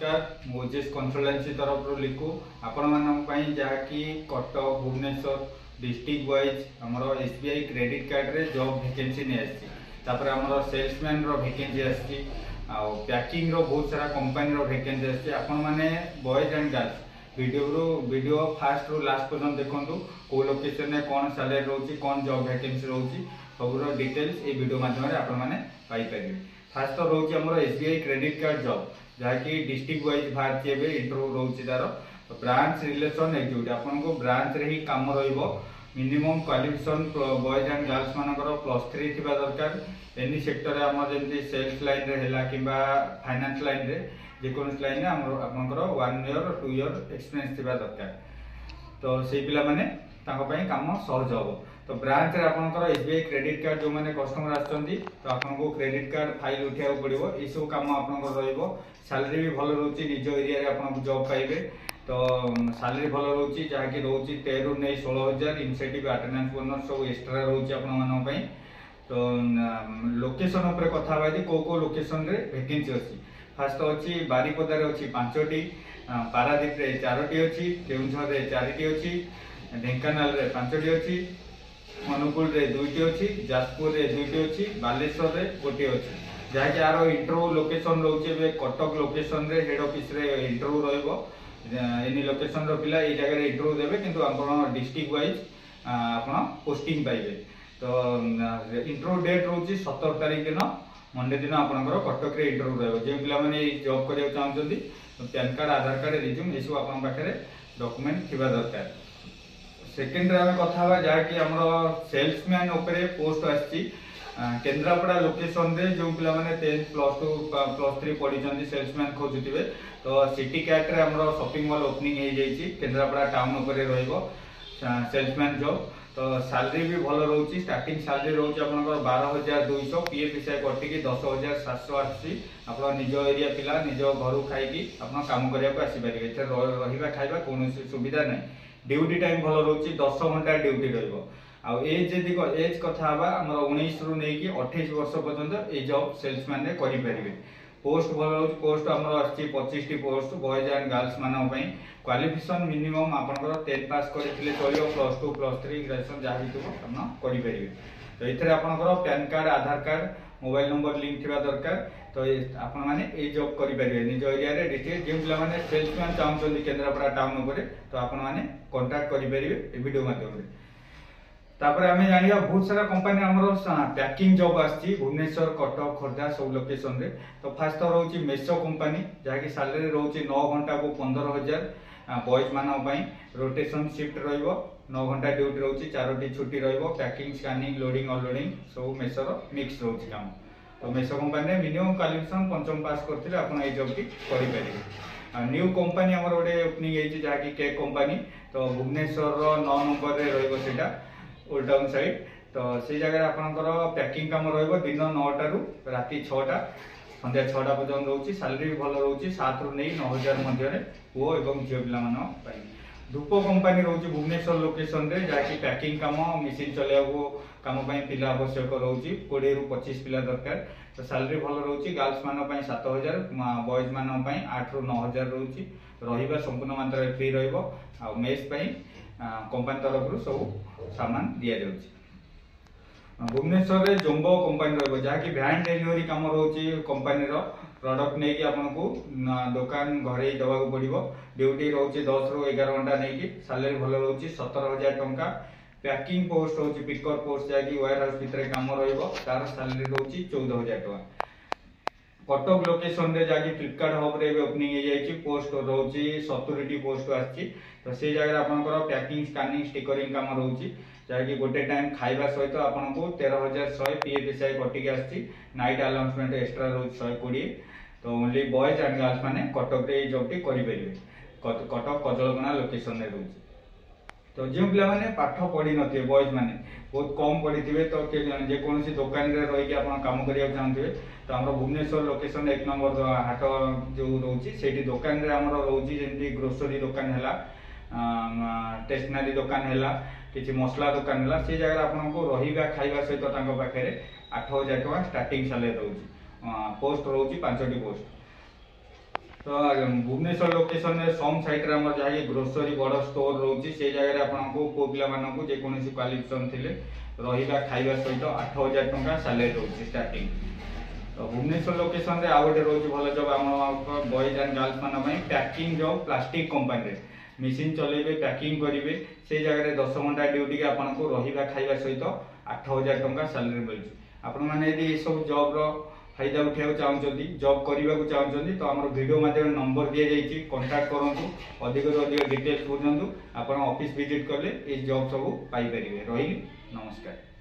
नमस्कार Moses consultancy तरफ लिखु आपण मानी जहाँकि कटक भुवनेश्वर डिस्ट्रिक्ट वाइज आमर एसबीआई क्रेडिट कार्ड रे जॉब वैकेंसी नहीं आसपर आमर सेल्समैन वैकेंसी आसी पैकिंग रो बहुत सारा कंपनी रो वैकेंसी आसी आपण माने boys and girls video fast रु लास्ट पर्यंत देखंतु को लोकेशन में कौन सैलरी रोची कौन जॉब वैकेंसी रोची सबुर डिटेल्स ए वीडियो माध्यम आपण माने पाई परिबे। फास्ट तो रोची हमर एसबीआई क्रेडिट कार्ड जॉब जहाँकि डिस्ट्रिक्ट वाइज बाहर इंटरव्यू रोची तार ब्रांच रिलेशन एक्जिक्यूटिव आपन को ब्रांच रे ही काम रहिबो minimum qualification boys and girls मानकर +3 थिबा दरकार एनी सेक्टर रे हमर जेंति सेल्स लाइन रे हैला किबा फाइनेंस लाइन रे जेकोन लाइन रे हमर आपनकर 1 ईयर 2 ईयर एक्सपीरियंस थिबा दरकार तो से पिला माने ताको पई काम सहज होबो। तो ब्रांच रे आपनकर एसबीआई क्रेडिट कार्ड जो माने कस्टमर आछंती तो आपन को क्रेडिट कार्ड फाइल उठाउ पड़िबो ए सब काम आपनकर रहइबो। सैलरी भी भल रहउची निज एरिया रे आपन जॉब पाइबे तो सैलरी भल रहउची जहाँकि रहउची 13 रु 16,000 इनसेंटिव अटेंडेंस बोनस सब एक्स्ट्रा रहउची आपन मानन पई। तो लोकेशन ऊपर कथा बादी को लोकेशन रे वैकेंसी अछि फास्ट तो अछि बारीपदा रे अछि 5टी पारादीप रे 4टी अछि केउंझर रे 4टी अछि ढेंकानाल रे 5टी अछि अनुगुल रे 2टी अछि जाजपुर रे 2टी अछि बालेश्वर रे 1टी अछि जहाँकि यार इंटरव्यू लोकेशन रोचे बे कटक लोकेशन रे हेड ऑफिस रे इंटरव्यू रहइबो एनी लोकेशन रो पिला ए जगह रे इंटरव्यू देबे किंतु आपण डिस्ट्रिक्ट वाइज आपण पोस्टिंग पाइबे। तो इंटरव्यू डेट रोची 17 तारिख दिन मंडे दिन आपनकर कटक रे इंटरव्यू रहइबो जे पिला माने जॉब करिया चाहउछंती पैन कार्ड आधार कार्ड रिज्यूम एसु आपन पाखरे डॉक्यूमेंट थिबा दरकार। सेकेंड रे हम कथा बा जहाँकि हमर सेल्समैन ऊपर पोस्ट आछि केन्द्रापड़ा लोकेशन रे जो पिला माने 10 +2 +3 पढिचंती सेल्समैन खोजुतिबे तो सिटी कैट रे हमरो शॉपिंग मॉल ओपनिंग हे जाईची केन्द्रापड़ा टाउन ऊपर रहइबो सेल्समैन जॉब। तो सैलरी भी भल रहउची स्टार्टिंग सैलरी रहउची आपनकर 12,200 पीएफआई कटि की 10,780 आपन निज एरिया पिला निज घर खाइकी आपन काम करिया को आसी परिबे एथे रहिबा खाइबा कोनोसी सुविधा नै ड्यूटी टाइम भल रहउची 10 घंटा ड्यूटी रहइबो आ एज जदि एज कथा हबा हमर 19 रु नै की 28 वर्ष पर्यंत ए जॉब सेल्समैन रे करि परिबे। पोस्ट भल रहउची पोस्ट हमर आछि 25 T post boys and girls मानन पई क्वालिफिकेशन मिनिमम आपनकर 10 पास करिथिले चलियो +2 +3 ग्रेजुएशन जहा हितबो आपन करि परिबे। तो इथरे आपनकर पैन कार्ड आधार कार्ड मोबाइल नंबर लिंक थिबा दरकार तो आपन माने ए जॉब करि परिबे निज एरिया रे डिटेल जे पिला माने सेल्समैन चाहउछंती केन्द्रापड़ा टाउन ऊपर तो आपन माने कांटेक्ट करि परिबे ए वीडियो माध्यम रे। तापर आमे जानिया बहुत सारा कंपनी हमरो पैकिंग जॉब आछि भुवनेश्वर कटक खोर्धा सब लोकेशन रे। तो फास्ट तो रहउची मेसो कंपनी जहा कि सैलरी रहउची 9 घंटा को 15,000 बॉयज मानन पई रोटेशन शिफ्ट रहइबो 9 घंटा ड्यूटी रहउची 4टी छुट्टी रहइबो पैकिंग स्कैनिंग लोडिंग अनलोडिंग सब मेसो रो मिक्स रहउची काम। तो मेसो कंपनी रे मिनिमम क्वालिफिकेशन पंचम पास करथिले आपण ए जॉब की करि परिबे। न्यू कंपनी हमर ओडे ओपनिंग हेची जहा कि केक कंपनी तो भुवनेश्वर रो 9 नंबर रे रहइबो सेटा ओल्ड टाउन साइड तो से जगह आपनकर पैकिंग काम रहइबो दिन 9टा रु राती 6टा संध्या 6टा पर्यंत रहउची सैलरी भी भल रहउची 7 रु 9,000 मध्य रे पुओ एवं झियो पिला मानो पाई। धूप कंपनी रहउची भुवनेश्वर लोकेशन रे जाकी पैकिंग काम मशीन चलेबो काम पई पिला आवश्यक रहउची 20 रु 25 पिला दरकार। तो सैलरी भल रहउची गर्ल्स मानो पई 7,000 बॉयज मानो पई 8 रु 9,000 रहउची रहिबा संपूर्ण मात्रा रे फ्री रहइबो आ मेस पई कंपनी तरफ रु सब सामान दिया जाउची। भुवनेश्वर रे जोंबो कंपनी रहइबो जाकी वैन डिलीवरी काम रहउची कंपनी रो प्रोडक्ट नै कि आपनको दुकान घरे दवा को पड़िबो ड्यूटी रहउची 10 रु 11 घंटा नै कि सैलरी भल रहउची 17,000 टंका। पैकिंग पोस्ट रहउची पिकर पोस्ट जाकी वेयर हाउस भितरे काम रहइबो तार सैलरी रहउची 14,000 टंका। कटक लोकेशन रे जाकी फ्लिपकार्ट हब रे ओपनिंग हे जाईची पोस्ट रहउची 70 टी पोस्ट आछि तो से जगह आपनकर पैकिंग स्कैनिंग स्टिकरिंग काम रहउची जाकी गोटे टाइम खाइबा सहित आपनको 13,100 पीएफआई कटि आछि नाइट अलाउंसमेंट एक्स्ट्रा रहउची 120 तो ओनली बॉयज एंड गर्ल्स माने कटक रे जॉब टी करि परिबे कटक कजलगना लोकेशन रे रहउची। तो जो पिला माने पाठ पढ़ी नथिबे बॉयज माने बहुत कम पढ़ीथिबे तो जे कोनसी दुकान रे रहि के आपण काम करिया चाहथिबे तो हमर भुवनेश्वर लोकेशन 1 नंबर हाट जो रहउची सेठी दुकान रे हमर रहउची जेंति ग्रोसरी दुकान हैला स्टेशनरी दुकान हैला किछि मसला दुकान हैला से जगह आपन को रहिबा खाइबा सहित तांको पाखरे 8,000 टका स्टार्टिंग सैलरी रहउची पोस्ट रहउची 5टी पोस्ट। तो भुवनेश्वर लोकेशन रे सम साइट रे हमर जहाँ ग्रोसरी बड़ स्टोर रोची से जगह आपको पुओ पिला मानक जेकोसी क्वालिफिकेशन थिले रहिबा खाइबा सहित 8000 टंका सैलरी रोची स्टार्टिंग। तो भुवनेश्वर लोकेशन रे आउ गोटे रोची भल जॉब हम बॉयज एंड गर्ल्स मान पैकिंग जॉब प्लास्टिक कंपनी रे मेसीन चलेबे पैकिंग करेंगे से जगह 10 घंटा ड्यूटी के आपको रहिबा खाइबा सहित 8000 टंका सैलरी मिलुଛି। आपण माने यदि ये सब जॉब रो फायदा उठाइबा चाहउछंती जॉब करबा को चाहउछंती तो हमर वीडियो माध्यम नंबर दिया जाइछि कांटेक्ट करंतु अधिक रो अधिक डिटेल्स बुझंतु आपण ऑफिस विजिट करले ए जॉब सब पाई परिबे। रहिली नमस्कार।